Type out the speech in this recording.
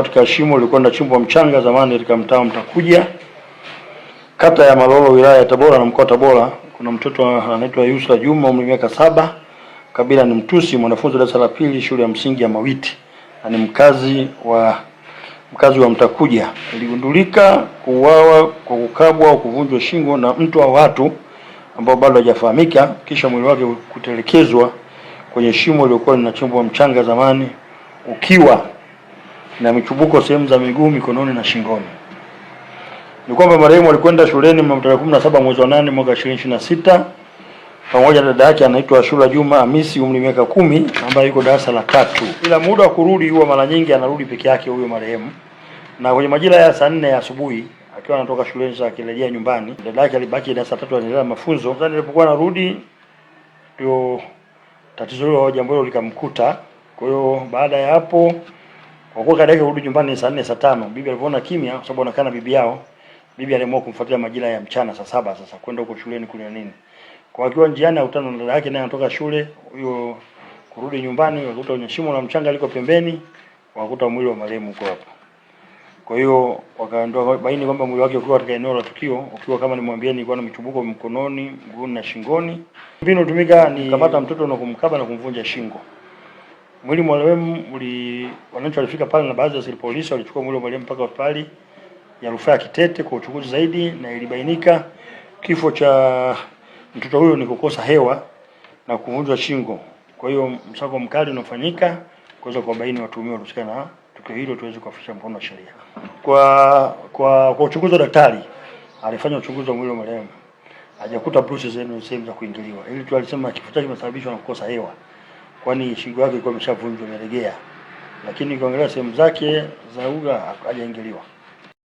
katika shimo lilikuwa linachimbwa mchanga zamani katika mtaa Mtakuja, kata ya Malolo, wilaya ya Tabora na mkoa wa Tabora. Kuna mtoto anaitwa Yusra Juma, umri miaka 7, kabila ni Mtusi, mwanafunzi wa darasa la pili shule ya msingi ya Mawiti na ni mkazi wa Mtakuja. Iligundulika kuuawa kwa kukabwa au kuvunjwa shingo na mtu au watu ambao bado hajafahamika, kisha mwili wake kutelekezwa kwenye shimo lilikuwa linachimbwa mchanga zamani, ukiwa na michubuko sehemu za miguu, mikononi na shingoni. Ni kwamba marehemu alikwenda shuleni tarehe 17 mwezi wa 8 mwaka 2026 pamoja na dada yake anaitwa Ashura Juma Hamisi, umri miaka 10, ambaye yuko darasa la 3. Ila muda wa kurudi huwa mara nyingi anarudi peke yake huyo marehemu, na kwenye majira ya saa 4 ya asubuhi akiwa anatoka shuleni sasa akirejea nyumbani, dada yake alibaki darasa la 3 anaendelea mafunzo. Sasa nilipokuwa narudi ndio tatizo hilo, jambo hilo likamkuta. Kwa hiyo baada ya hapo, kwa kuwa dada yake kurudi nyumbani saa 4 saa 5, bibi alipoona kimya, kwa sababu anakaa na bibi yao, bibi aliamua kumfuatilia majira ya mchana saa 7 sasa kwenda huko shuleni kule nini. Kwa akiwa njiani akutana na dada yake naye anatoka shule, huyo kurudi nyumbani akakuta kwenye shimo la mchanga liko pembeni, wakakuta mwili wa marehemu huko hapo. Kwa hiyo wakaondoa baini kwamba mwili wake ukiwa katika eneo la tukio, ukiwa kama nimwambieni, ilikuwa na michubuko mkononi, mguuni na shingoni. Mbinu tumika ni kamata mtoto na kumkaba na kumvunja shingo. Mwili wa marehemu wananchi walifika pale na baadhi ya polisi walichukua mwili wa marehemu mpaka hospitali ya rufaa ya Kitete kwa uchunguzi zaidi, na ilibainika kifo cha mtoto huyo ni kukosa hewa na kuvunjwa shingo. Kwa hiyo msako mkali unafanyika kuweza kuwabaini watuhumiwa waliohusika na tukio hilo, tuweze kuwafikisha mkono wa sheria. Kwa uchunguzi wa daktari, alifanya uchunguzi wa mwili wa marehemu, hajakuta bruises sehemu za kuingiliwa. Ili tu alisema kifo chake kimesababishwa na kukosa hewa, kwani shingo yake ilikuwa imeshavunjwa, imelegea, lakini kuangalia sehemu zake za uga hajaingiliwa.